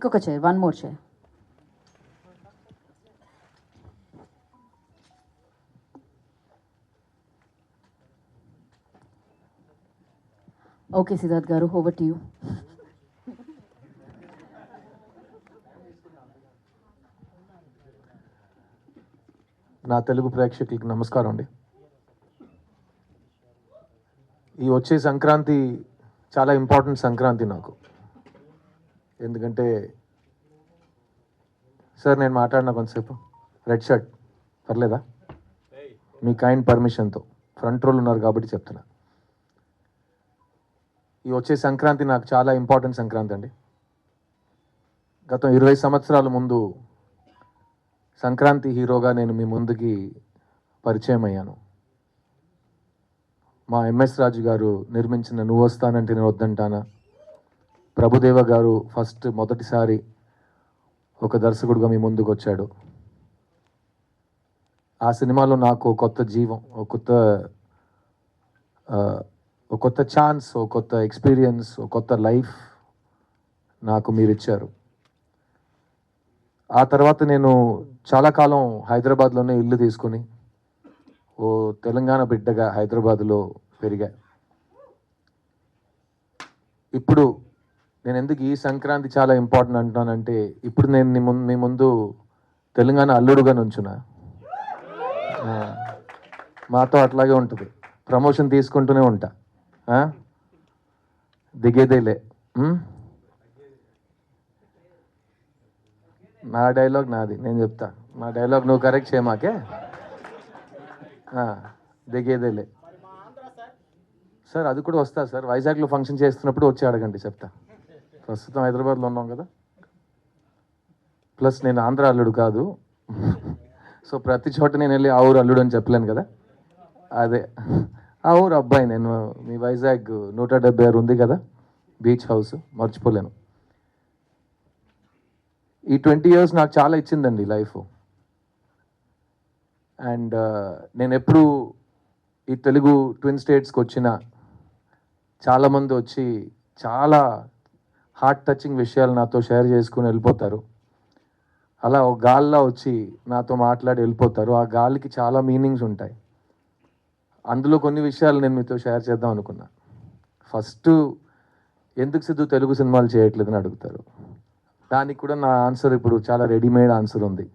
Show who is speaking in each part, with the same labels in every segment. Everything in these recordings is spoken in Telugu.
Speaker 1: ఇంకొక chair, one more chair. Okay Siddharth గారు, ఓవర్ టు యూ.
Speaker 2: నా తెలుగు ప్రేక్షకులకు నమస్కారం అండి. ఈ వచ్చే సంక్రాంతి చాలా ఇంపార్టెంట్ సంక్రాంతి నాకు. ఎందుకంటే సార్ నేను మాట్లాడినా కొంతసేపు, రెడ్ షర్ట్ పర్లేదా? మీ కైండ్ పర్మిషన్తో ఫ్రంట్ రోల్ ఉన్నారు కాబట్టి చెప్తున్నా. ఈ వచ్చే సంక్రాంతి నాకు చాలా ఇంపార్టెంట్ సంక్రాంతి అండి. గత 20 సంవత్సరాల ముందు సంక్రాంతి హీరోగా నేను మీ ముందుకి పరిచయం అయ్యాను. మా ఎంఎస్ రాజు గారు నిర్మించిన నువ్వు వస్తానంటే నేను వద్దంటానా, ప్రభుదేవ గారు మొదటిసారి ఒక దర్శకుడుగా మీ ముందుకు వచ్చాడు. ఆ సినిమాలో నాకు కొత్త జీవం, ఒక కొత్త ఛాన్స్, ఒక కొత్త ఎక్స్పీరియన్స్, ఒక కొత్త లైఫ్ నాకు మీరు ఇచ్చారు. ఆ తర్వాత నేను చాలా కాలం హైదరాబాద్లోనే ఇల్లు తీసుకుని ఓ తెలంగాణ బిడ్డగా హైదరాబాద్లో పెరిగా. ఇప్పుడు నేను ఎందుకు ఈ సంక్రాంతి చాలా ఇంపార్టెంట్ అంటున్నానంటే, ఇప్పుడు నేను మీ ముందు తెలంగాణ అల్లుడుగా నుంచున్నా. మాతో అట్లాగే ఉంటుంది, ప్రమోషన్ తీసుకుంటూనే ఉంటా, దిగేదేలే. నా డైలాగ్ నాది, నేను చెప్తా. నా డైలాగ్ నువ్వు కరెక్ట్ చేయమాకే, దిగేదేలే. సార్ అది కూడా వస్తా సార్, వైజాగ్లో ఫంక్షన్ చేస్తున్నప్పుడు వచ్చి అడగండి, చెప్తా. ప్రస్తుతం హైదరాబాద్లో ఉన్నాం కదా. ప్లస్ నేను ఆంధ్ర అల్లుడు కాదు, సో ప్రతి చోట నేను వెళ్ళి ఆ ఊరు అల్లుడు అని చెప్పలేను కదా. అదే ఆ ఊరు అబ్బాయి నేను. మీ వైజాగ్ 176 ఉంది కదా బీచ్ హౌస్, మర్చిపోలేను. ఈ 20 years నాకు చాలా ఇచ్చిందండి లైఫ్. అండ్ నేను ఎప్పుడు ఈ తెలుగు ట్విన్ స్టేట్స్కి వచ్చిన చాలామంది వచ్చి చాలా హార్ట్ టచింగ్ విషయాలు నాతో షేర్ చేసుకుని వెళ్ళిపోతారు. అలా ఒక గాల్లో వచ్చి నాతో మాట్లాడి వెళ్ళిపోతారు. ఆ గాలికి చాలా మీనింగ్స్ ఉంటాయి. అందులో కొన్ని విషయాలు నేను మీతో షేర్ చేద్దాం అనుకున్నా. ఫస్ట్, ఎందుకు సిద్ధు తెలుగు సినిమాలు చేయట్లేదని అడుగుతారు. దానికి కూడా నా ఆన్సర్ ఇప్పుడు చాలా రెడీమేడ్ ఆన్సర్ ఉంది.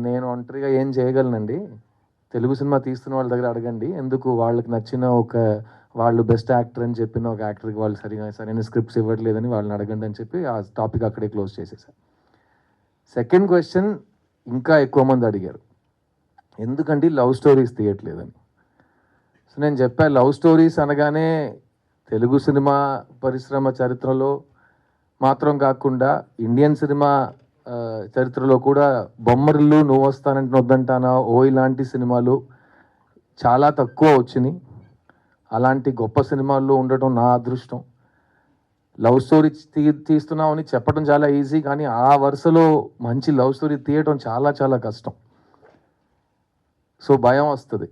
Speaker 2: నేను ఒంటరిగా ఏం చేయగలనండి. తెలుగు సినిమా తీస్తున్న వాళ్ళ దగ్గర అడగండి, ఎందుకు వాళ్ళకి నచ్చిన వాళ్ళు బెస్ట్ యాక్టర్ అని చెప్పిన ఒక యాక్టర్కి వాళ్ళు సరైన స్క్రిప్ట్స్ ఇవ్వట్లేదని వాళ్ళని అడగండి అని చెప్పి ఆ టాపిక్ అక్కడే క్లోజ్ చేసేసాను. సెకండ్ క్వశ్చన్ ఇంకా ఎక్కువ మంది అడిగారు, ఎందుకంటే లవ్ స్టోరీస్ తీయట్లేదని. సో నేను చెప్పాను, లవ్ స్టోరీస్ అనగానే తెలుగు సినిమా పరిశ్రమ చరిత్రలో మాత్రం కాకుండా ఇండియన్ సినిమా చరిత్రలో కూడా బొమ్మరిల్లు, నువ్వు వస్తానంటే వద్దంటానా, ఓ ఇలాంటి సినిమాలు చాలా తక్కువ వచ్చినాయి. అలాంటి గొప్ప సినిమాల్లో ఉండటం నా అదృష్టం. లవ్ స్టోరీ తీస్తున్నామని చెప్పడం చాలా ఈజీ, కానీ ఆ వరుసలో మంచి లవ్ స్టోరీ తీయటం చాలా చాలా కష్టం. సో భయం వస్తుంది,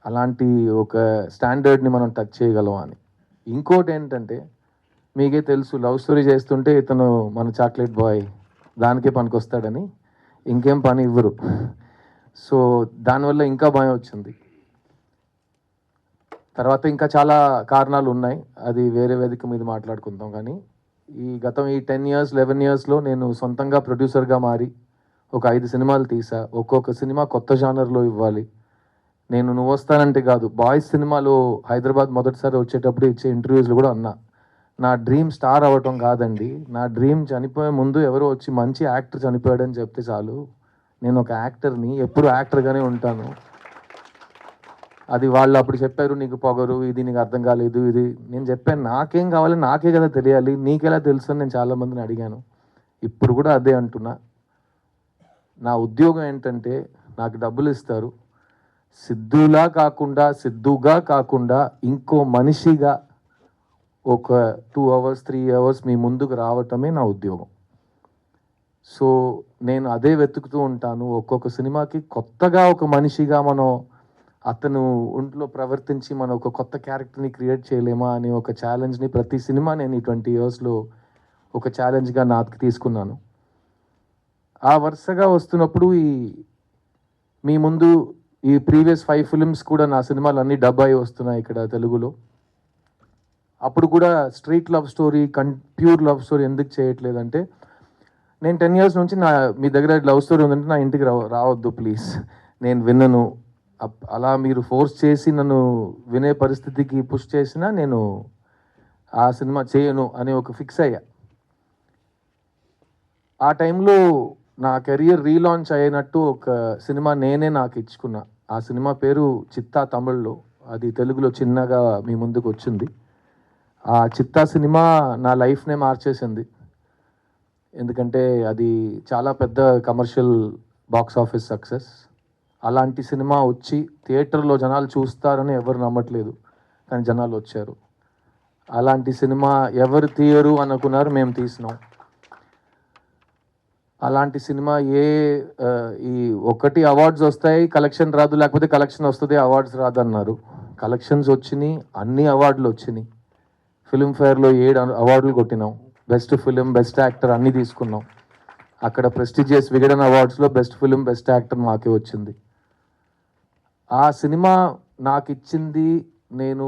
Speaker 2: అలాంటి ఒక స్టాండర్డ్ని మనం టచ్ చేయగలం అని. ఇంకోటి ఏంటంటే, మీకే తెలుసు, లవ్ స్టోరీ చేస్తుంటే ఇతను మన చాక్లెట్ బాయ్ దానికే పనికొస్తాడని ఇంకేం పని ఇవ్వరు. సో దానివల్ల ఇంకా భయం వచ్చింది. తర్వాత ఇంకా చాలా కారణాలు ఉన్నాయి, అది వేరే వేదిక మీద మాట్లాడుకుందాం. కానీ ఈ 10 years 11 yearsలో నేను సొంతంగా ప్రొడ్యూసర్గా మారి ఒక 5 సినిమాలు తీసా. ఒక్కొక్క సినిమా కొత్త జానర్లో ఇవ్వాలి. నేను నువ్వు వస్తానంటే కాదు, బాయ్స్ సినిమాలో హైదరాబాద్ మొదటిసారి వచ్చేటప్పుడు ఇచ్చే ఇంటర్వ్యూస్లో కూడా అన్నా, నా డ్రీమ్ స్టార్ అవ్వటం కాదండి, నా డ్రీమ్ చనిపోయే ముందు ఎవరో వచ్చి మంచి యాక్టర్ చనిపోయాడని చెప్తే చాలు, నేను ఒక యాక్టర్ని, ఎప్పుడు యాక్టర్గానే ఉంటాను. అది వాళ్ళు అప్పుడు చెప్పారు, నీకు పొగరు, ఇది నీకు అర్థం కాలేదు, ఇది. నేను చెప్పాను, నాకేం కావాలి, నాకే కదా తెలియాలి, నీకెలా తెలుసు అని నేను చాలామందిని అడిగాను. ఇప్పుడు కూడా అదే అంటున్నా. నా ఉద్యోగం ఏంటంటే, నాకు డబ్బులు ఇస్తారు, సిద్ధుగా కాకుండా ఇంకో మనిషిగా ఒక 2 hours 3 hours మీ ముందుకు రావటమే నా ఉద్యోగం. సో నేను అదే వెతుకుతూ ఉంటాను. ఒక్కొక్క సినిమాకి కొత్తగా ఒక మనిషిగా అతను ఒంట్లో ప్రవర్తించి మనం ఒక కొత్త క్యారెక్టర్ని క్రియేట్ చేయలేమా అని ఒక ఛాలెంజ్ని ప్రతి సినిమా నేను ఈ 20 yearsలో ఒక ఛాలెంజ్గా నాకు తీసుకున్నాను. ఆ వరుసగా వస్తున్నప్పుడు మీ ముందు ఈ ప్రీవియస్ 5 ఫిల్మ్స్ కూడా నా సినిమాలు అన్నీ డబ్ అయి వస్తున్నాయి ఇక్కడ తెలుగులో. అప్పుడు కూడా street love story pure love story ఎందుకు చేయట్లేదంటే, నేను 10 years నుంచి మీ దగ్గర లవ్ స్టోరీ ఉందంటే నా ఇంటికి రావద్దు ప్లీజ్, నేను విన్నను. అలా మీరు ఫోర్స్ చేసి నన్ను వినే పరిస్థితికి పుష్ చేసినా నేను ఆ సినిమా చేయను అని ఒక ఫిక్స్ అయ్యా. ఆ టైంలో నా కెరియర్ రీలాంచ్ అయినట్టు ఒక సినిమా నేనే నాకు ఇచ్చుకున్నా. ఆ సినిమా పేరు చిత్తా, తమిళ్లో. అది తెలుగులో చిన్నగా మీ ముందుకు వచ్చింది. ఆ చిత్తా సినిమా నా లైఫ్నే మార్చేసింది. ఎందుకంటే అది చాలా పెద్ద కమర్షియల్ బాక్స్ ఆఫీస్ సక్సెస్. అలాంటి సినిమా వచ్చి థియేటర్లో జనాలు చూస్తారని ఎవరు నమ్మట్లేదు, కానీ జనాలు వచ్చారు. అలాంటి సినిమా ఎవరు తీయరు అనుకున్నారు, మేము తీసినాం. అలాంటి సినిమా ఈ ఒకటి అవార్డ్స్ వస్తాయి, కలెక్షన్ రాదు, లేకపోతే కలెక్షన్ వస్తుంది అవార్డ్స్ రాదు అన్నారు. కలెక్షన్స్ వచ్చినాయి, అన్ని అవార్డులు వచ్చినాయి. ఫిల్మ్ఫేర్లో 7 అవార్డులు కొట్టినాం. బెస్ట్ ఫిలిం, బెస్ట్ యాక్టర్ అన్నీ తీసుకున్నాం. అక్కడ ప్రెస్టీజియస్ విగడన్ అవార్డ్స్లో బెస్ట్ ఫిలిం, బెస్ట్ యాక్టర్ మాకే వచ్చింది. ఆ సినిమా నాకు ఇచ్చింది నేను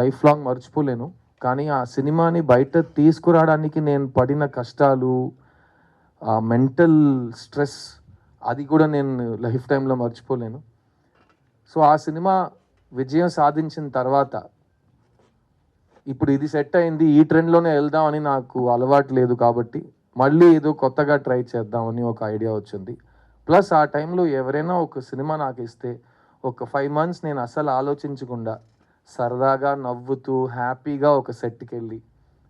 Speaker 2: లైఫ్ లాంగ్ మర్చిపోలేను. కానీ ఆ సినిమాని బయట తీసుకురావడానికి నేను పడిన కష్టాలు, ఆ మెంటల్ స్ట్రెస్, అది కూడా నేను లైఫ్ టైంలో మర్చిపోలేను. సో ఆ సినిమా విజయం సాధించిన తర్వాత ఇప్పుడు ఇది సెట్ అయింది, ఈ ట్రెండ్లోనే వెళ్దామని నాకు అలవాటు లేదు కాబట్టి మళ్ళీ ఏదో కొత్తగా ట్రై చేద్దామని ఒక ఐడియా వచ్చింది. ప్లస్ ఆ టైంలో ఎవరైనా ఒక సినిమా నాకు ఇస్తే ఒక 5 months నేను అసలు ఆలోచించకుండా సరదాగా నవ్వుతూ హ్యాపీగా ఒక సెట్కి వెళ్ళి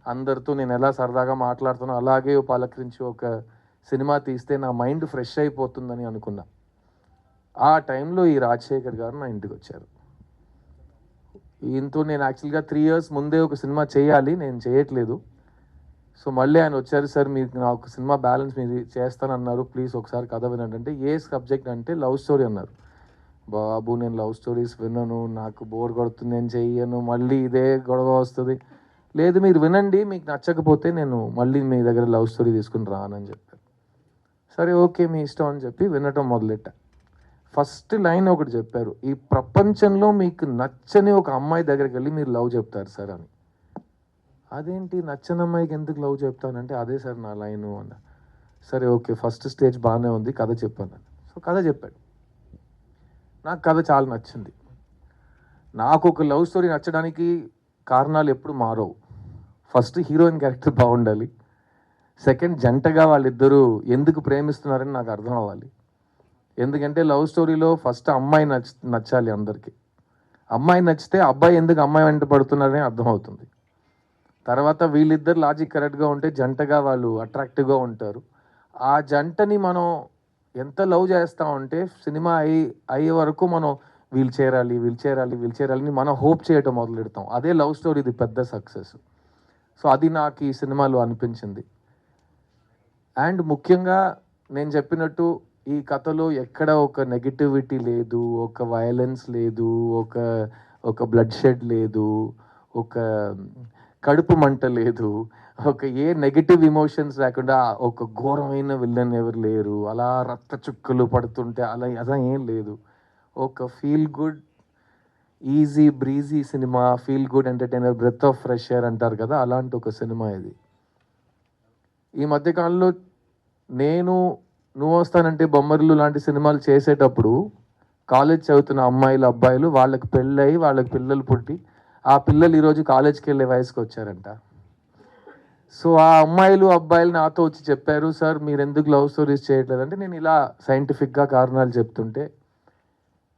Speaker 2: అందరితో నేను ఎలా సరదాగా మాట్లాడుతానో అలాగే పలకరించి ఒక సినిమా తీస్తే నా మైండ్ ఫ్రెష్ అయిపోతుందని అనుకున్నా. ఆ టైంలో ఈ రాజశేఖర్ గారు నా ఇంటికి వచ్చారు. ఈయనతో నేను యాక్చువల్గా 3 years ముందే ఒక సినిమా చేయాలి, నేను చేయట్లేదు. సో మళ్ళీ ఆయన వచ్చారు, సార్ మీకు నా ఒక సినిమా బ్యాలెన్స్ మీరు చేస్తానన్నారు, ప్లీజ్ ఒకసారి కథ వినండి అంటే, ఏ సబ్జెక్ట్ అంటే లవ్ స్టోరీ అన్నారు. బాబు నేను లవ్ స్టోరీస్ విన్నాను, నాకు బోర్ కొడుతుంది, నేను చెయ్యను, మళ్ళీ ఇదే గొడవ వస్తుంది. లేదు మీరు వినండి, మీకు నచ్చకపోతే నేను మళ్ళీ మీ దగ్గర లవ్ స్టోరీ తీసుకుని రానని చెప్పారు. సరే ఓకే మీ ఇష్టం అని చెప్పి వినటం మొదలెట్టా. ఫస్ట్ లైన్ ఒకటి చెప్పారు, ఈ ప్రపంచంలో మీకు నచ్చని ఒక అమ్మాయి దగ్గరికి వెళ్ళి మీరు లవ్ చెప్తారు సార్ అని. అదేంటి నచ్చని అమ్మాయికి ఎందుకు లవ్ చెప్తానంటే, అదే సార్ నా లైను అన్న. సరే ఓకే ఫస్ట్ స్టేజ్ బాగానే ఉంది, కథ చెప్పాను. సో కథ చెప్పాడు. నాకు కథ చాలా నచ్చింది. నాకు ఒక లవ్ స్టోరీ నచ్చడానికి కారణాలు ఎప్పుడు మారవు. ఫస్ట్ హీరోయిన్ క్యారెక్టర్ బాగుండాలి, సెకండ్ జంటగా వాళ్ళిద్దరూ ఎందుకు ప్రేమిస్తున్నారని నాకు అర్థం అవ్వాలి. ఎందుకంటే లవ్ స్టోరీలో ఫస్ట్ అమ్మాయి నచ్చాలి అందరికీ. అమ్మాయి నచ్చితే అబ్బాయి ఎందుకు అమ్మాయి వెంట పడుతున్నారని అర్థమవుతుంది. తర్వాత వీళ్ళిద్దరు లాజిక్ కరెక్ట్గా ఉంటే జంటగా వాళ్ళు అట్రాక్టివ్గా ఉంటారు. ఆ జంటని మనం ఎంత లవ్ చేస్తామంటే సినిమా అయ్యే వరకు మనం వీళ్ళు చేరాలని మనం హోప్ చేయటం మొదలెడతాం. అదే లవ్ స్టోరీది పెద్ద సక్సెస్. సో అది నాకు ఈ సినిమాలో అనిపించింది. అండ్ ముఖ్యంగా నేను చెప్పినట్టు ఈ కథలో ఎక్కడ ఒక నెగిటివిటీ లేదు, ఒక వయలెన్స్ లేదు, ఒక బ్లడ్ షెడ్ లేదు, ఒక కడుపు మంట లేదు, ఒక ఏ నెగిటివ్ ఇమోషన్స్ లేకుండా ఒక ఘోరమైన విల్లన్ ఎవరు లేరు, అలా రక్త చుక్కలు పడుతుంటే అలా ఏం లేదు. ఒక feel good easy breezy cinema, feel good entertainer, breath of fresh air అంటారు కదా, అలాంటి ఒక సినిమా ఇది. ఈ మధ్యకాలంలో నువ్వు వస్తానంటే బొమ్మరిల్లు లాంటి సినిమాలు చేసేటప్పుడు కాలేజ్ చదువుతున్న అమ్మాయిలు అబ్బాయిలు వాళ్ళకి పెళ్ళయి వాళ్ళకి పిల్లలు పుట్టి ఆ పిల్లలు ఈరోజు కాలేజ్కి వెళ్ళే వయసుకి వచ్చారంట. సో ఆ అమ్మాయిలు అబ్బాయిలు నాతో వచ్చి చెప్పారు, సార్ మీరు ఎందుకు లవ్ స్టోరీస్ చేయట్లేదంటే నేను ఇలా సైంటిఫిక్గా కారణాలు చెప్తుంటే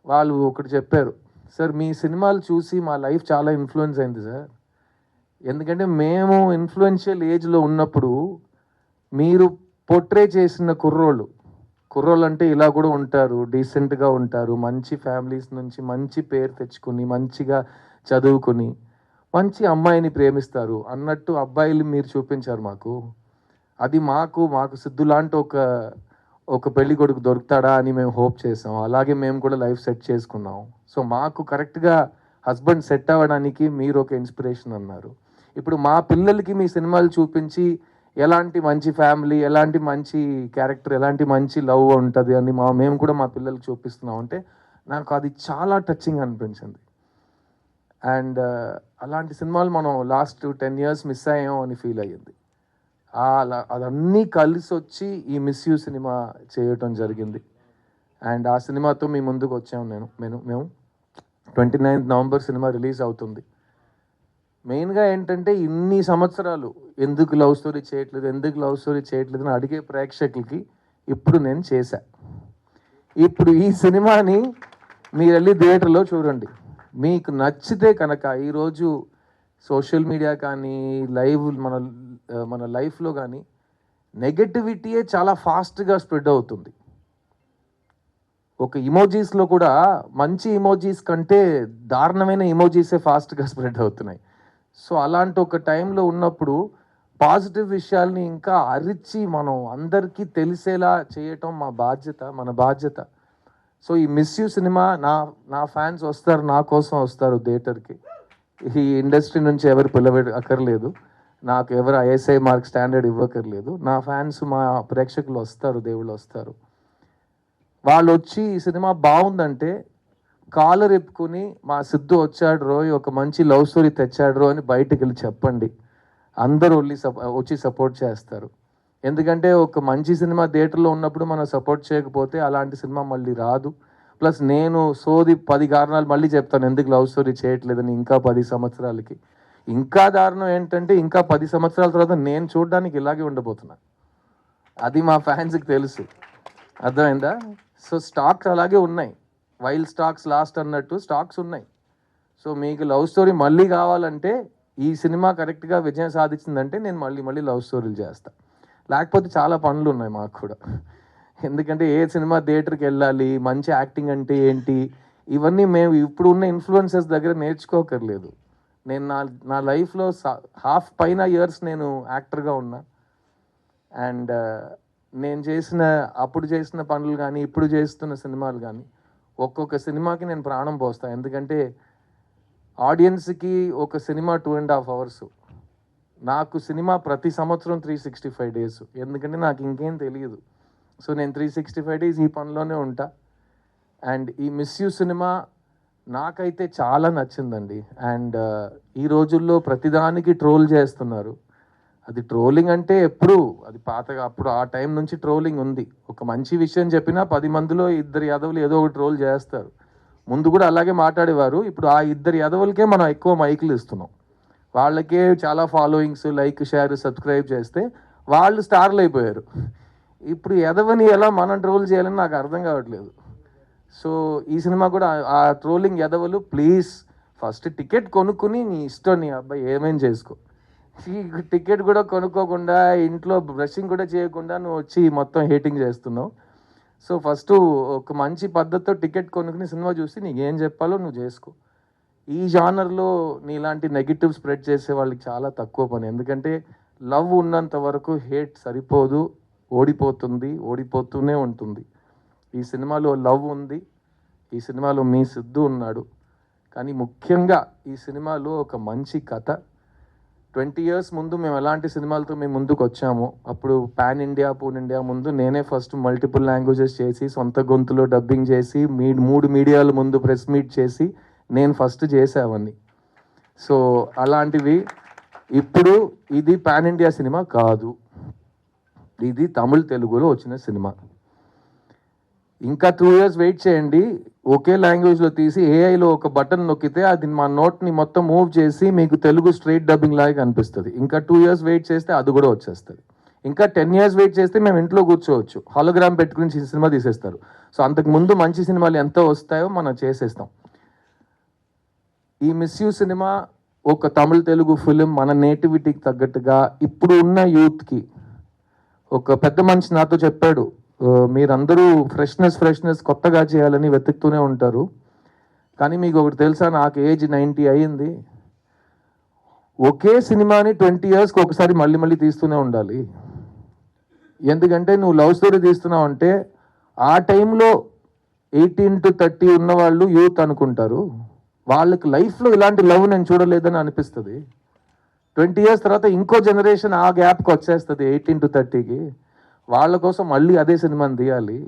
Speaker 2: వాళ్ళు ఒకటి చెప్పారు, సార్ మీ సినిమాలు చూసి మా లైఫ్ చాలా ఇన్ఫ్లుయెన్స్ అయింది సార్. ఎందుకంటే మేము ఇన్ఫ్లుయెన్షియల్ ఏజ్లో ఉన్నప్పుడు మీరు పోర్ట్రే చేసిన కుర్రోళ్ళు అంటే ఇలా కూడా ఉంటారు, డీసెంట్గా ఉంటారు, మంచి ఫ్యామిలీస్ నుంచి మంచి పేరు తెచ్చుకుని మంచిగా చదువుకుని మంచి అమ్మాయిని ప్రేమిస్తారు అన్నట్టు అబ్బాయిలు మీరు చూపించారు మాకు. అది మాకు సిద్ధు లాంటి ఒక పెళ్లి కొడుకు దొరుకుతాడా అని మేము హోప్ చేసాం. అలాగే మేము కూడా లైఫ్ సెట్ చేసుకున్నాం. సో మాకు కరెక్ట్గా హస్బెండ్ సెట్ అవ్వడానికి మీరు ఒక ఇన్స్పిరేషన్ అన్నారు. ఇప్పుడు మా పిల్లలకి మీ సినిమాలు చూపించి ఎలాంటి మంచి ఫ్యామిలీ, ఎలాంటి మంచి క్యారెక్టర్, ఎలాంటి మంచి లవ్ ఉంటుంది అని మేము కూడా మా పిల్లలకి చూపిస్తున్నాం అంటే నాకు అది చాలా టచింగ్ అనిపించింది. అండ్ అలాంటి సినిమాలు మనం లాస్ట్ 10 years మిస్ అయ్యాం అని ఫీల్ అయ్యింది. అదన్నీ కలిసి వచ్చి ఈ మిస్ యూ సినిమా చేయటం జరిగింది. అండ్ ఆ సినిమాతో మీ ముందుకు వచ్చాము మేము 29th November సినిమా రిలీజ్ అవుతుంది. మెయిన్గా ఏంటంటే ఇన్ని సంవత్సరాలు ఎందుకు లవ్ స్టోరీ చేయట్లేదు అని అడిగే ప్రేక్షకులకి ఇప్పుడు నేను చేశా. ఇప్పుడు ఈ సినిమాని మీరు వెళ్ళి థియేటర్లో చూడండి. మీకు నచ్చితే కనుక ఈరోజు సోషల్ మీడియా కానీ మన లైఫ్లో కానీ నెగటివిటీయే చాలా ఫాస్ట్గా స్ప్రెడ్ అవుతుంది. ఒక ఇమోజీస్లో కూడా మంచి ఇమోజీస్ కంటే దారుణమైన ఇమోజీసే ఫాస్ట్గా స్ప్రెడ్ అవుతున్నాయి. సో అలాంటి ఒక టైంలో ఉన్నప్పుడు పాజిటివ్ విషయాల్ని ఇంకా అరిచి మనం అందరికీ తెలిసేలా చేయటం మన బాధ్యత. సో ఈ మిస్ యూ సినిమా నా ఫ్యాన్స్ వస్తారు, నా కోసం వస్తారు థియేటర్కి. ఈ ఇండస్ట్రీ నుంచి ఎవరు అక్కర్లేదు, నాకు ఎవరు ISI మార్క్ స్టాండర్డ్ ఇవ్వక్కర్లేదు. నా ఫ్యాన్స్, మా ప్రేక్షకులు వస్తారు, దేవుళ్ళు వస్తారు. వాళ్ళు వచ్చి ఈ సినిమా బాగుందంటే కాలర్ ఎప్పుకుని మా సిద్ధు వచ్చాడు రోయ్, ఒక మంచి లవ్ స్టోరీ తెచ్చాడు రో అని బయటకు వెళ్ళి చెప్పండి. అందరూ వచ్చి సపోర్ట్ చేస్తారు. ఎందుకంటే ఒక మంచి సినిమా థియేటర్లో ఉన్నప్పుడు మనం సపోర్ట్ చేయకపోతే అలాంటి సినిమా మళ్ళీ రాదు. ప్లస్ నేను 10 కారణాలు మళ్ళీ చెప్తాను ఎందుకు లవ్ స్టోరీ చేయట్లేదని ఇంకా 10 సంవత్సరాలకి. ఇంకా దారుణం ఏంటంటే ఇంకా 10 సంవత్సరాల తర్వాత నేను చూడడానికి ఇలాగే ఉండబోతున్నా. అది మా ఫ్యాన్స్కి తెలుసు, అర్థమైందా? సో స్టాక్స్ అలాగే ఉన్నాయి, వైల్డ్ స్టాక్స్ లాస్ట్ అన్నట్టు స్టాక్స్ ఉన్నాయి. సో మీకు లవ్ స్టోరీ మళ్ళీ కావాలంటే ఈ సినిమా కరెక్ట్గా విజయం సాధించిందంటే నేను మళ్ళీ లవ్ స్టోరీలు చేస్తాను. లేకపోతే చాలా పనులు ఉన్నాయి మాకు కూడా. ఎందుకంటే ఏ సినిమా థియేటర్కి వెళ్ళాలి, మంచి యాక్టింగ్ అంటే ఏంటి, ఇవన్నీ మేము ఇప్పుడు ఉన్న ఇన్ఫ్లుయెన్సర్స్ దగ్గర నేర్చుకోకర్లేదు. నేను నా లైఫ్లో హాఫ్ పైన ఇయర్స్ నేను యాక్టర్గా ఉన్నా. అండ్ నేను అప్పుడు చేసిన పనులు కానీ ఇప్పుడు చేస్తున్న సినిమాలు కానీ ఒక్కొక్క సినిమాకి నేను ప్రాణం పోస్తాను. ఎందుకంటే ఆడియన్స్కి ఒక సినిమా 2.5 hours, నాకు సినిమా ప్రతి సంవత్సరం 365 days. ఎందుకంటే నాకు ఇంకేం తెలియదు. సో నేను 365 days ఈ పనిలోనే ఉంటా. అండ్ ఈ మిస్ యూ సినిమా నాకైతే చాలా నచ్చిందండి. అండ్ ఈ రోజుల్లో ప్రతిదానికి ట్రోల్ చేస్తున్నారు. అది ట్రోలింగ్ అంటే అది పాతగా అప్పుడు ఆ టైం నుంచి ట్రోలింగ్ ఉంది. ఒక మంచి విషయం చెప్పినా 10 మందిలో 2 ఎదవలు ఏదో ఒక ట్రోల్ చేస్తారు. ముందు కూడా అలాగే మాట్లాడేవారు. ఇప్పుడు ఆ 2 ఎదవలకే మనం ఎక్కువ మైకులు ఇస్తున్నాం. వాళ్ళకే చాలా ఫాలోయింగ్స్, లైక్, షేర్, సబ్స్క్రైబ్ చేస్తే వాళ్ళు స్టార్లు అయిపోయారు. ఇప్పుడు ఎదవని ఎలా మనం ట్రోల్ చేయాలని నాకు అర్థం కావట్లేదు. సో ఈ సినిమా కూడా ఆ ట్రోలింగ్ ఎదవలు ప్లీజ్ ఫస్ట్ టికెట్ కొనుక్కుని నీ ఇష్టం, నీ అబ్బాయి ఏమేం చేసుకో. ఈ టికెట్ కూడా కొనుక్కోకుండా ఇంట్లో బ్రషింగ్ కూడా చేయకుండా నువ్వు వచ్చి మొత్తం హేటింగ్ చేస్తున్నావు. సో ఫస్ట్ ఒక మంచి పద్ధతితో టికెట్ కొనుక్కుని సినిమా చూసి నీకు ఏం చెప్పాలో నువ్వు చేసుకో. ఈ జానర్లో నీలాంటి నెగిటివ్ స్ప్రెడ్ చేసే వాళ్ళకి చాలా తక్కువ పని. ఎందుకంటే లవ్ ఉన్నంత వరకు హేట్ సరిపోదు, ఓడిపోతూనే ఉంటుంది. ఈ సినిమాలో లవ్ ఉంది, ఈ సినిమాలో మీ సిద్ధు ఉన్నాడు. కానీ ముఖ్యంగా ఈ సినిమాలో ఒక మంచి కథ. 20 years ముందు మేము ఎలాంటి సినిమాలతో మేము ముందుకు వచ్చాము, అప్పుడు పాన్ ఇండియా ముందు నేనే ఫస్ట్ మల్టిపుల్ లాంగ్వేజెస్ చేసి సొంత గొంతులో డబ్బింగ్ చేసి 3 మీడియాల ముందు ప్రెస్ మీట్ చేసి నేను ఫస్ట్ చేసేవన్నీ. సో అలాంటివి ఇప్పుడు ఇది పాన్ ఇండియా సినిమా కాదు, ఇది తెలుగులో వచ్చిన సినిమా. ఇంకా 2 years వెయిట్ చేయండి. ఒకే లాంగ్వేజ్లో తీసి ఏఐలో ఒక బటన్ నొక్కితే అది మా నోట్ని మొత్తం మూవ్ చేసి మీకు తెలుగు స్ట్రైట్ డబ్బింగ్ లాగా కనిపిస్తుంది. ఇంకా 2 years వెయిట్ చేస్తే అది కూడా వచ్చేస్తుంది. ఇంకా 10 years వెయిట్ చేస్తే మేము ఇంట్లో కూర్చోవచ్చు, హాలోగ్రామ్ పెట్టుకుని సినిమా తీసేస్తారు. సో అంతకుముందు మంచి సినిమాలు ఎంతో వస్తాయో మనం చేసేస్తాం. ఈ మిస్ యూ సినిమా ఒక తెలుగు ఫిలిం, మన నేటివిటీకి తగ్గట్టుగా ఇప్పుడు ఉన్న యూత్కి. ఒక పెద్ద మనిషి నాతో చెప్పాడు, మీరందరూ ఫ్రెష్నెస్ కొత్తగా చేయాలని వెతుకుతూనే ఉంటారు, కానీ మీకు ఒకటి తెలుసా, నాకు ఏజ్ 90 అయ్యింది. ఒకే సినిమాని 20 yearsకి ఒకసారి మళ్ళీ తీస్తూనే ఉండాలి. ఎందుకంటే నువ్వు లవ్ స్టోరీ తీస్తున్నావు అంటే ఆ టైంలో 18 to 30 ఉన్నవాళ్ళు యూత్ అనుకుంటారు, వాళ్ళకి లైఫ్లో ఇలాంటి లవ్ నేను చూడలేదని అనిపిస్తుంది. 20 years తర్వాత ఇంకో జనరేషన్ ఆ గ్యాప్కి వచ్చేస్తుంది 18 to 30కి. వాళ్ళ కోసం మళ్ళీ అదే సినిమాని తీయాలి.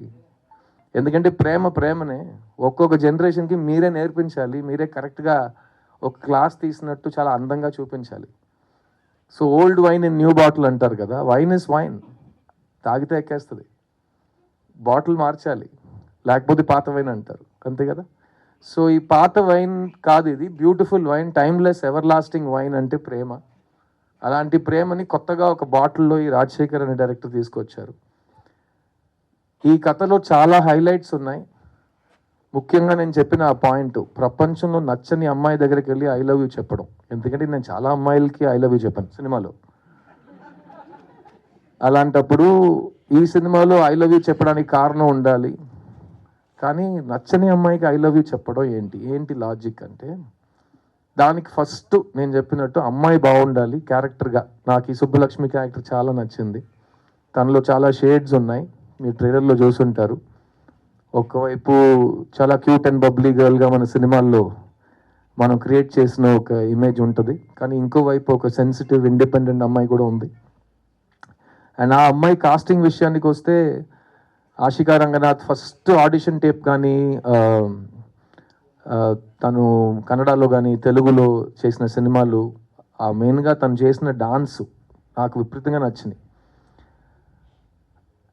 Speaker 2: ఎందుకంటే ప్రేమనే ఒక్కొక్క జనరేషన్కి మీరే నేర్పించాలి, మీరే కరెక్ట్గా ఒక క్లాస్ తీసినట్టు చాలా అందంగా చూపించాలి. So old wine in new bottle అంటారు కదా, వైన్ ఇస్ వైన్, తాగితే ఎక్కేస్తుంది, బాటిల్ మార్చాలి, లేకపోతే పాత వైన్ అంటారు, అంతే కదా. సో ఈ పాత వైన్ కాదు, ఇది beautiful wine, timeless ever lasting wine అంటే ప్రేమ. అలాంటి ప్రేమని కొత్తగా ఒక బాటిల్లో ఈ రాజశేఖర్ అనే డైరెక్టర్ తీసుకొచ్చారు. ఈ కథలో చాలా హైలైట్స్ ఉన్నాయి. ముఖ్యంగా నేను చెప్పిన ఆ పాయింట్, ప్రపంచంలో నచ్చని అమ్మాయి దగ్గరికి వెళ్ళి ఐ లవ్ యూ చెప్పడం. ఎందుకంటే నేను చాలా అమ్మాయిలకి ఐ లవ్ యూ చెప్పాను సినిమాలో. అలాంటప్పుడు ఈ సినిమాలో ఐ లవ్ యూ చెప్పడానికి కారణం ఉండాలి, కానీ నచ్చని అమ్మాయికి ఐ లవ్ యూ చెప్పడం ఏంటి లాజిక్ అంటే, దానికి ఫస్ట్ నేను చెప్పినట్టు అమ్మాయి బాగుండాలి క్యారెక్టర్గా. నాకు ఈ సుబ్బలక్ష్మి క్యారెక్టర్ చాలా నచ్చింది. తనలో చాలా షేడ్స్ ఉన్నాయి, మీరు ట్రైలర్లో చూసుంటారు. ఒకవైపు చాలా క్యూట్ అండ్ బబ్లీ గర్ల్గా మన సినిమాల్లో మనం క్రియేట్ చేసిన ఒక ఇమేజ్ ఉంటుంది, కానీ ఇంకోవైపు ఒక సెన్సిటివ్ ఇండిపెండెంట్ అమ్మాయి కూడా ఉంది. అండ్ ఆ అమ్మాయి కాస్టింగ్ విషయానికి వస్తే, Ashika Ranganath first audition tape కానీ తను కన్నడలో కానీ తెలుగులో చేసిన సినిమాలు, ఆ మెయిన్గా తను చేసిన డాన్స్ నాకు విపరీతంగా నచ్చింది.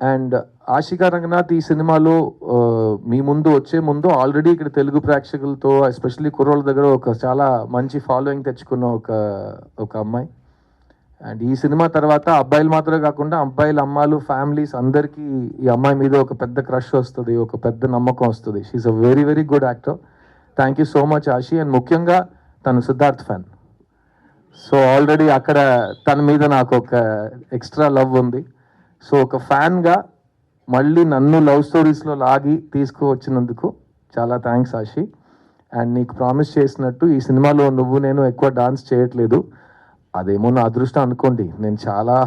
Speaker 2: అండ్ ఆశికా రంగనాథ్ ఈ సినిమాలో మీ ముందు వచ్చే ముందు ఆల్రెడీ ఇక్కడ తెలుగు ప్రేక్షకులతో ఎస్పెషల్లీ కుర్రోళ్ళ దగ్గర ఒక చాలా మంచి ఫాలోయింగ్ తెచ్చుకున్న ఒక అమ్మాయి. అండ్ ఈ సినిమా తర్వాత అబ్బాయిలు మాత్రమే కాకుండా అబ్బాయిల అమ్మాయిలు ఫ్యామిలీస్ అందరికీ ఈ అమ్మాయి మీద ఒక పెద్ద క్రష్ వస్తుంది, ఒక పెద్ద నమ్మకం వస్తుంది. She's a very very good actor. Thank you so much Ashi. And ముఖ్యంగా తను సిద్ధార్థ్ ఫ్యాన్, సో ఆల్రెడీ అక్కడ తన మీద నాకు ఒక ఎక్స్ట్రా లవ్ ఉంది. సో ఒక ఫ్యాన్గా మళ్ళీ నన్ను లవ్ స్టోరీస్లో లాగి తీసుకువచ్చినందుకు చాలా థ్యాంక్స్ ఆశి. అండ్ నీకు ప్రామిస్ చేసినట్టు ఈ సినిమాలో నేను ఎక్కువ డాన్స్ చేయట్లేదు, అదేమో నా అదృష్టం అనుకోండి. నేను చాలా,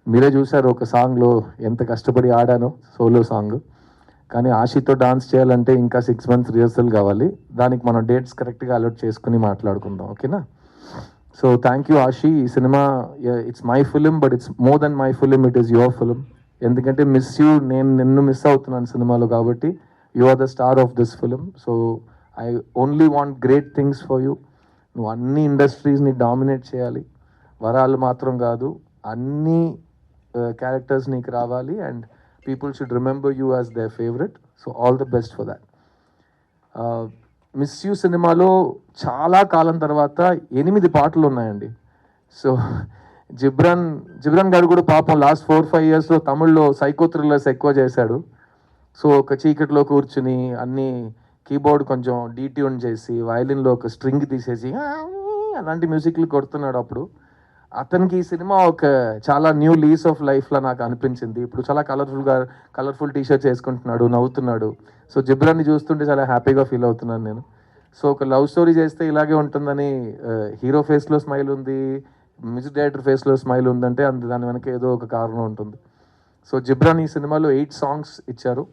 Speaker 2: మీరే చూసారు ఒక సాంగ్లో ఎంత కష్టపడి ఆడానో, సోలో సాంగ్. కానీ ఆశితో డాన్స్ చేయాలంటే ఇంకా 6 months రిహర్సల్ కావాలి. దానికి మనం డేట్స్ కరెక్ట్గా అలర్ట్ చేసుకుని మాట్లాడుకుందాం, ఓకేనా? So thank you Ashi. ఈ cinema it's my film, but it's more than my film, it is your film. ఎందుకంటే నేను నిన్ను మిస్ అవుతున్నాను సినిమాలో, కాబట్టి you are the star of this film. So I only want great things for you. నువ్వు అన్ని ఇండస్ట్రీస్ని డామినేట్ చేయాలి, వరాలు మాత్రం కాదు, అన్ని క్యారెక్టర్స్ నీకు రావాలి. And people should remember you as there favourite. So all the best for that. Miss you సినిమాలో చాలా కాలం తర్వాత 8 పాటలు ఉన్నాయండి. సో జిబ్రాన్ గారు కూడా పాపం లాస్ట్ 4-5 yearsలో తమిళ్లో సైకో థ్రిల్లర్స్ ఎక్కువ చేశాడు. సో ఒక చీకటిలో కూర్చుని అన్ని కీబోర్డ్ కొంచెం డీట్యూన్ చేసి వయలిన్లో ఒక స్ట్రింగ్ తీసేసి అలాంటి మ్యూజిక్లు కొడుతున్నాడు. అప్పుడు అతనికి ఈ సినిమా ఒక చాలా న్యూ లీస్ ఆఫ్ లైఫ్లా నాకు అనిపించింది. ఇప్పుడు చాలా కలర్ఫుల్ టీషర్ట్స్ వేసుకుంటున్నాడు, నవ్వుతున్నాడు. సో జిబ్రాన్ని చూస్తుంటే చాలా హ్యాపీగా ఫీల్ అవుతున్నాను నేను. సో ఒక లవ్ స్టోరీ చేస్తే ఇలాగే ఉంటుందని, హీరో ఫేస్లో స్మైల్ ఉంది, మ్యూజిక్ డైరెక్టర్ ఫేస్లో స్మైల్ ఉందంటే దాని వెనక ఏదో ఒక కారణం ఉంటుంది. సో జిబ్రాన్ ఈ సినిమాలో 8 songs ఇచ్చారు.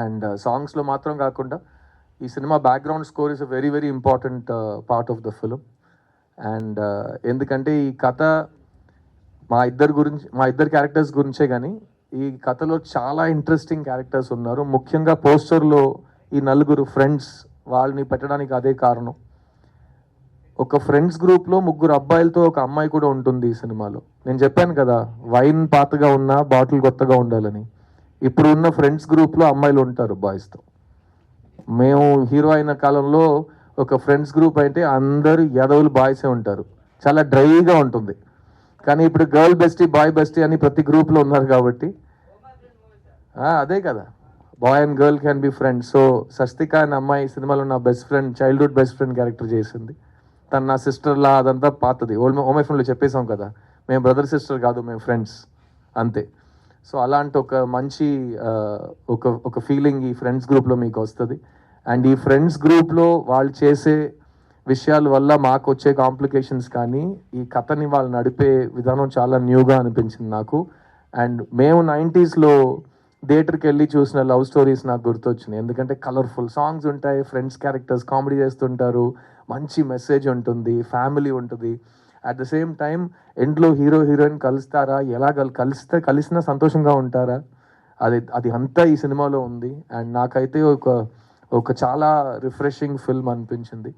Speaker 2: అండ్ సాంగ్స్లో మాత్రం కాకుండా ఈ cinema background score is a very very important part of the film. And ఎందుకంటే ఈ కథ మా ఇద్దరు క్యారెక్టర్స్ గురించే, కానీ ఈ కథలో చాలా ఇంట్రెస్టింగ్ క్యారెక్టర్స్ ఉన్నారు. ముఖ్యంగా పోస్టర్లో ఈ 4 ఫ్రెండ్స్, వాళ్ళని పెట్టడానికి అదే కారణం. ఒక ఫ్రెండ్స్ గ్రూప్లో 3 అబ్బాయిలతో ఒక అమ్మాయి కూడా ఉంటుంది ఈ సినిమాలో. నేను చెప్పాను కదా, వైన్ పాతగా ఉన్నా బాటిల్ కొత్తగా ఉండాలని. ఇప్పుడు ఉన్న ఫ్రెండ్స్ గ్రూప్లో అమ్మాయిలు ఉంటారు బాయ్స్తో. మేము హీరో అయిన కాలంలో ఒక ఫ్రెండ్స్ గ్రూప్ అయితే అందరు యాదవులు బాయ్సే ఉంటారు, చాలా డ్రైగా ఉంటుంది. కానీ ఇప్పుడు గర్ల్ బెస్టీ బాయ్ బెస్టీ అని ప్రతి గ్రూప్లో ఉన్నారు కాబట్టి అదే కదా, boy and girl can be friends. So Sasthika అనే అమ్మాయి సినిమాలో నా best friend, childhood best friend character చేసింది. తను నా సిస్టర్లా, అదంతా పాతది. ఓమై ఫ్రెండ్లో చెప్పేసాం కదా, మేము బ్రదర్ సిస్టర్ కాదు, మేము ఫ్రెండ్స్ అంతే. సో అలాంటి ఒక మంచి ఒక ఫీలింగ్ ఈ ఫ్రెండ్స్ గ్రూప్లో మీకు వస్తుంది. అండ్ ఈ ఫ్రెండ్స్ గ్రూప్లో వాళ్ళు చేసే విషయాల వల్ల మాకు వచ్చే కాంప్లికేషన్స్ కానీ ఈ కథని వాళ్ళు నడిపే విధానం చాలా న్యూగా అనిపించింది నాకు. అండ్ మేము 90sలో థియేటర్కి వెళ్ళి చూసిన లవ్ స్టోరీస్ నాకు గుర్తొచ్చినాయి. ఎందుకంటే కలర్ఫుల్ సాంగ్స్ ఉంటాయి, ఫ్రెండ్స్ క్యారెక్టర్స్ కామెడీ చేస్తుంటారు, మంచి మెసేజ్ ఉంటుంది, ఫ్యామిలీ ఉంటుంది. అట్ ద సేమ్ టైం ఎండ్లో హీరో హీరోయిన్ కలుస్తారా, ఎలా కలిసినా సంతోషంగా ఉంటారా, అది అంతా ఈ సినిమాలో ఉంది. అండ్ నాకైతే ఒక చాలా రిఫ్రెషింగ్ ఫిల్మ్ అనిపించింది.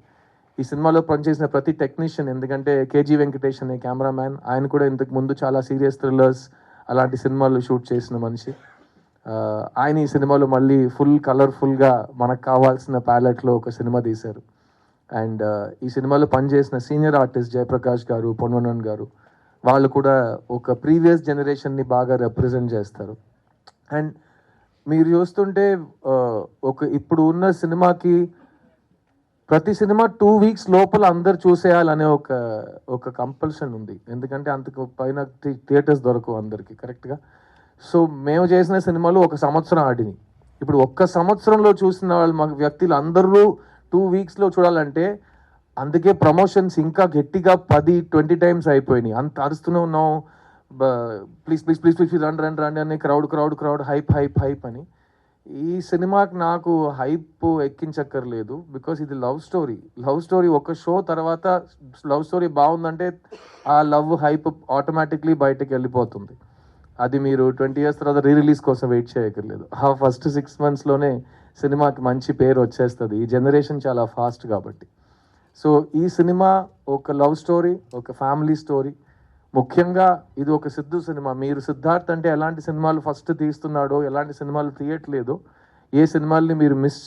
Speaker 2: ఈ సినిమాలో పనిచేసిన ప్రతి టెక్నీషియన్, ఎందుకంటే కేజీ వెంకటేష్ అనే కెమెరామ్యాన్, ఆయన కూడా ఇంతకు ముందు చాలా సీరియస్ థ్రిల్లర్స్ అలాంటి సినిమాలు షూట్ చేసిన మనిషి. ఆయన ఈ సినిమాలో మళ్ళీ ఫుల్ కలర్ఫుల్గా మనకు కావాల్సిన ప్యాలెట్లో ఒక సినిమా తీశారు. అండ్ ఈ సినిమాలో పనిచేసిన సీనియర్ ఆర్టిస్ట్ జయప్రకాష్ గారు, పొన్వనన్ గారు, వాళ్ళు కూడా ఒక ప్రీవియస్ జనరేషన్ని బాగా రిప్రజెంట్ చేస్తారు. అండ్ మీరు చూస్తుంటే ఇప్పుడు ఉన్న సినిమాకి ప్రతి సినిమా 2 weeks లోపల అందరు చూసేయాలనే ఒక కంపల్షన్ ఉంది. ఎందుకంటే అంతకు పైన థియేటర్స్ దొరకవు అందరికి కరెక్ట్గా. సో మేము చేసిన సినిమాలు 1 సంవత్సరం ఆడినాయి. ఇప్పుడు 1 సంవత్సరంలో చూసిన వాళ్ళు వ్యక్తులు అందరూ 2 weeksలో చూడాలంటే అందుకే ప్రమోషన్స్ ఇంకా గట్టిగా 10-20 times అయిపోయినాయి. అంత అరుస్తూనే ఉన్నాం, ప్లీజ్ ప్లీజ్ ప్లీజ్ ప్లీజ్ రండి అని, క్రౌడ్ హైప్ అని. ఈ సినిమాకి నాకు హైప్ ఎక్కించక్కర్లేదు, బికాస్ ఇది లవ్ స్టోరీ. ఒక షో తర్వాత లవ్ స్టోరీ బాగుందంటే ఆ లవ్ హైప్ ఆటోమేటిక్లీ బయటకు వెళ్ళిపోతుంది. అది మీరు 20 years తర్వాత రిలీజ్ కోసం వెయిట్ చేయక్కర్లేదు. ఆ ఫస్ట్ 6 monthsలోనే సినిమాకి మంచి పేరు వచ్చేస్తుంది. ఈ జనరేషన్ చాలా ఫాస్ట్ కాబట్టి. సో ఈ సినిమా ఒక లవ్ స్టోరీ, ఒక ఫ్యామిలీ స్టోరీ. ముఖ్యంగా ఇది ఒక సిద్ధు సినిమా. మీరు సిద్ధార్థ్ అంటే ఎలాంటి సినిమాలు ఫస్ట్ తీస్తున్నాడో, ఎలాంటి సినిమాలు తీయట్లేదో, ఏ సినిమాల్ని మీరు మిస్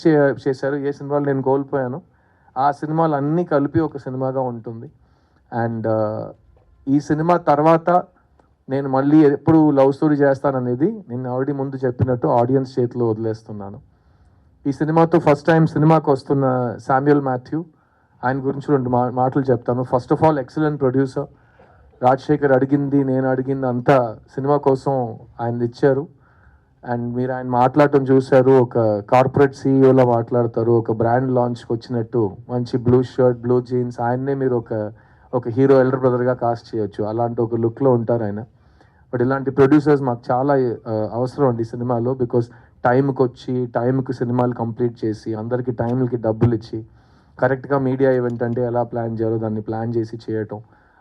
Speaker 2: చేశారు, ఏ సినిమాలు నేను కోల్పోయాను, ఆ సినిమాలు అన్నీ కలిపి ఒక సినిమాగా ఉంటుంది. అండ్ ఈ సినిమా తర్వాత నేను మళ్ళీ ఎప్పుడు లవ్ స్టోరీ చేస్తాననేది నేను ఆల్రెడీ ముందు చెప్పినట్టు ఆడియన్స్ చేతిలో వదిలేస్తున్నాను. ఈ సినిమాతో ఫస్ట్ టైం సినిమాకి వస్తున్న శామ్యుయల్ మాథ్యూ, ఆయన గురించి 2 మాటలు చెప్తాను. First of all excellent producer. Rajasekhar అడిగింది, నేను అడిగింది అంతా సినిమా కోసం ఆయన ఇచ్చారు. అండ్ మీరు ఆయన మాట్లాడటం చూశారు, ఒక కార్పొరేట్ సీఈఓలో మాట్లాడతారు, ఒక బ్రాండ్ లాంచ్కి వచ్చినట్టు మంచి బ్లూ షర్ట్, బ్లూ జీన్స్, ఆయన్నే మీరు ఒక హీరో ఎల్డర్ బ్రదర్గా కాస్ట్ చేయొచ్చు, అలాంటి ఒక లుక్లో ఉంటారు ఆయన. బట్ ఇలాంటి ప్రొడ్యూసర్స్ మాకు చాలా అవసరం అండి సినిమాలో. బికాస్ టైంకి సినిమాలు కంప్లీట్ చేసి అందరికీ టైంలకి డబ్బులు ఇచ్చి కరెక్ట్గా మీడియా ఈవెంట్ అంటే ఎలా ప్లాన్ చేయాలో దాన్ని ప్లాన్ చేసి చేయటం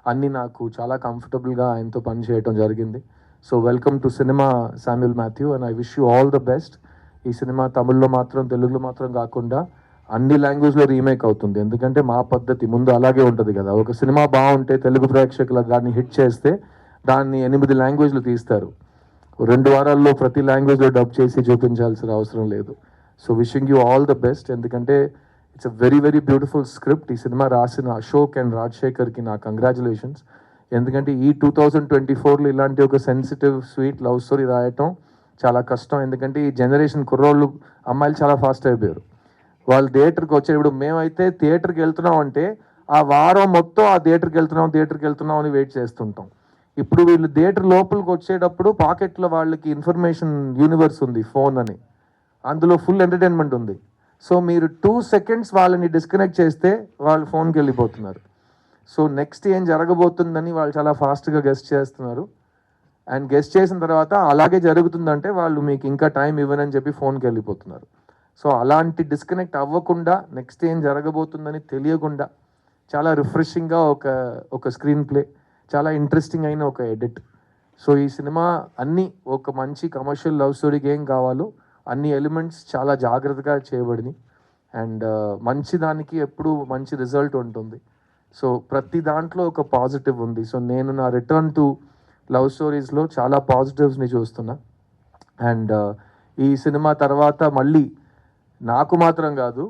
Speaker 2: అన్నీ నాకు చాలా కంఫర్టబుల్గా ఆయనతో పని చేయటం జరిగింది. So welcome to cinema Samuel Matthew, and I wish you all the best. ఈ సినిమా తమిళ్లో మాత్రం, తెలుగులో మాత్రం కాకుండా అన్ని లాంగ్వేజ్లో రీమేక్ అవుతుంది. ఎందుకంటే మా పద్ధతి ముందు అలాగే ఉంటుంది కదా. ఒక సినిమా బాగుంటే తెలుగు ప్రేక్షకులు దాన్ని హిట్ చేస్తే దాన్ని 8 లాంగ్వేజ్లు తీస్తారు. 2 వారాల్లో ప్రతి లాంగ్వేజ్లో డబ్ చేసి చూపించాల్సిన అవసరం లేదు. So wishing you all the best. ఎందుకంటే it's a very very beautiful script. ఈ సినిమా రాసిన అశోక్ అండ్ రాజశేఖర్కి నా కంగ్రాచులేషన్స్. ఎందుకంటే ఈ 2024లో ఇలాంటి ఒక సెన్సిటివ్ స్వీట్ లవ్ స్టోరీ రాయటం చాలా కష్టం. ఎందుకంటే ఈ జనరేషన్ కుర్రోళ్ళు, అమ్మాయిలు చాలా ఫాస్ట్ అయిపోయారు. వాళ్ళు థియేటర్కి వచ్చేటప్పుడు, మేమైతే థియేటర్కి వెళ్తున్నాం అంటే ఆ వారం మొత్తం ఆ థియేటర్కి వెళ్తున్నాం అని వెయిట్ చేస్తుంటాం. ఇప్పుడు వీళ్ళు థియేటర్ లోపలికి వచ్చేటప్పుడు పాకెట్లో వాళ్ళకి ఇన్ఫర్మేషన్ యూనివర్స్ ఉంది, ఫోన్ అని, అందులో ఫుల్ ఎంటర్టైన్మెంట్ ఉంది. సో మీరు 2 seconds వాళ్ళని డిస్కనెక్ట్ చేస్తే వాళ్ళు ఫోన్కి వెళ్ళిపోతున్నారు. సో నెక్స్ట్ ఏం జరగబోతుందని వాళ్ళు చాలా ఫాస్ట్గా గెస్ట్ చేస్తున్నారు. అండ్ గెస్ట్ చేసిన తర్వాత అలాగే జరుగుతుందంటే వాళ్ళు మీకు ఇంకా టైం ఇవ్వనని చెప్పి ఫోన్కి వెళ్ళిపోతున్నారు. సో అలాంటి డిస్కనెక్ట్ అవ్వకుండా, నెక్స్ట్ ఏం జరగబోతుందని తెలియకుండా చాలా రిఫ్రెషింగ్గా ఒక స్క్రీన్ ప్లే, చాలా ఇంట్రెస్టింగ్ అయిన ఒక ఎడిట్. సో ఈ సినిమా అన్నీ ఒక మంచి కమర్షియల్ లవ్ స్టోరీకి ఏం కావాలో అన్ని ఎలిమెంట్స్ చాలా జాగ్రత్తగా చేయబడినాయి. అండ్ మంచి దానికి ఎప్పుడు మంచి రిజల్ట్ ఉంటుంది. సో ప్రతి దాంట్లో ఒక పాజిటివ్ ఉంది. సో నేను నా రిటర్న్ టు లవ్ స్టోరీస్లో చాలా పాజిటివ్స్ని చూస్తున్నా. అండ్ ఈ సినిమా తర్వాత మళ్ళీ నాకు మాత్రం కాదు,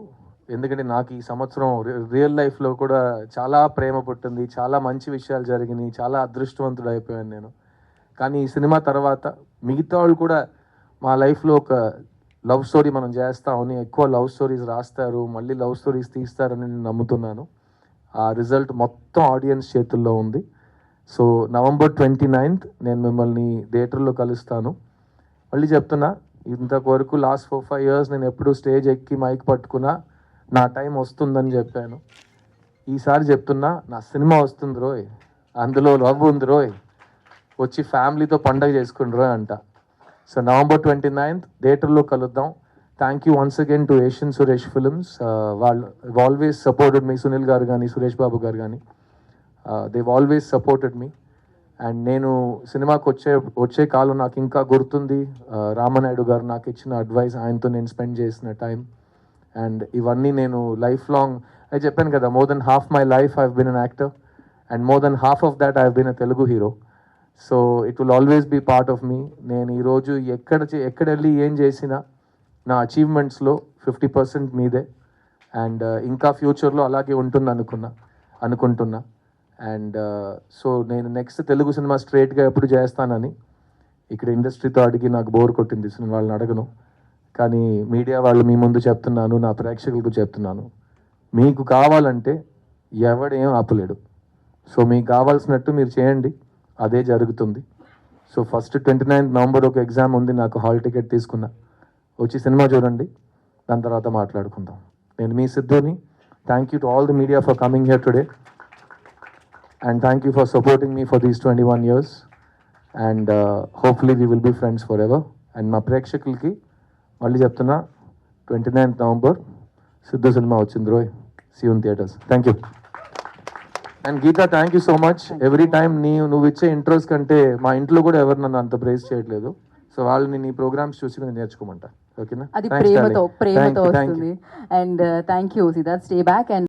Speaker 2: ఎందుకంటే నాకు ఈ సంవత్సరం రియల్ లైఫ్లో కూడా చాలా ప్రేమ పుట్టింది, చాలా మంచి విషయాలు జరిగినాయి, చాలా అదృష్టవంతుడు అయిపోయాను నేను. కానీ ఈ సినిమా తర్వాత మిగతా వాళ్ళు కూడా మా లైఫ్లో ఒక లవ్ స్టోరీ మనం చేస్తామని, ఎక్కువ లవ్ స్టోరీస్ రాస్తారు, మళ్ళీ లవ్ స్టోరీస్ తీస్తారని నేను నమ్ముతున్నాను. ఆ రిజల్ట్ మొత్తం ఆడియన్స్ చేతుల్లో ఉంది. సో November 29th నేను మిమ్మల్ని థియేటర్లో కలుస్తాను. మళ్ళీ చెప్తున్నా, ఇంతవరకు లాస్ట్ 4-5 years నేను ఎప్పుడు స్టేజ్ ఎక్కి మైక్ పట్టుకున్నా నా టైం వస్తుందని చెప్పాను. ఈసారి చెప్తున్నా, నా సినిమా వస్తుంది రోయ్, అందులో లవ్ ఉంది రోయ్, వచ్చి ఫ్యామిలీతో పండగ చేసుకుని రోయ్ అంట. సో November 29th థియేటర్లో కలుద్దాం. Thank you once again to Asian Suresh films. వాళ్ళు ఆల్వేస్ సపోర్టెడ్ మీ, సునీల్ గారు కానీ, సురేష్ బాబు గారు కానీ. దేవ్ ఆల్వేస్ సపోర్టెడ్ మీ. అండ్ నేను సినిమాకి వచ్చే కాలం నాకు ఇంకా గుర్తుంది. రామనాయుడు గారు నాకు ఇచ్చిన అడ్వైస్, ఆయనతో నేను స్పెండ్ చేసిన టైం, అండ్ ఇవన్నీ నేను లైఫ్ లాంగ్, అది చెప్పాను కదా, more than half my life I been an actor and more than half of that I been a Telugu hero. So it will always be part of me. నేను ఈరోజు ఎక్కడ వెళ్ళి ఏం చేసినా నా అచీవ్మెంట్స్లో 50% మీదే. అండ్ ఇంకా ఫ్యూచర్లో అలాగే ఉంటుంది అనుకుంటున్నా. అండ్ సో నేను నెక్స్ట్ తెలుగు సినిమా స్ట్రైట్గా ఎప్పుడు చేస్తానని ఇక్కడ ఇండస్ట్రీతో అడిగి నాకు బోర్ కొట్టింది, సినిమా వాళ్ళని అడగను. కానీ మీడియా వాళ్ళు మీ ముందు చెప్తున్నాను, నా ప్రేక్షకులకు చెప్తున్నాను, మీకు కావాలంటే ఎవడేం ఆపలేడు. సో మీకు కావాల్సినట్టు మీరు చేయండి, అదే జరుగుతుంది. సో ఫస్ట్ 29th నవంబర్ ఒక ఎగ్జామ్ ఉంది, నాకు హాల్ టికెట్ తీసుకున్నా, వచ్చి సినిమా చూడండి, దాని తర్వాత మాట్లాడుకుందాం. నేను మీ సిద్ధుని. Thank you to all the media for coming here today. And thank you for supporting me for these 21 years. And hopefully we will be friends forever. And మా ప్రేక్షకులకి మళ్ళీ చెప్తున్నా, 29th నవంబర్ సిద్ధు సినిమా వచ్చింది రోయ్. See you in theatres. Thank you. And Geetha, thank you so much. Every time నువ్వు ఇచ్చే ఇంట్రెస్ట్ కంటే మా ఇంట్లో కూడా ఎవరు నన్ను అంత ప్రైజ్ చేయట్లేదు. సో వాళ్ళని నీ ప్రోగ్రామ్స్ చూసి నేను నేర్చుకోమంటా. ఓకేనా?
Speaker 1: అది ప్రేమతో వస్తుంది. And thank you Siddharth. Stay back. And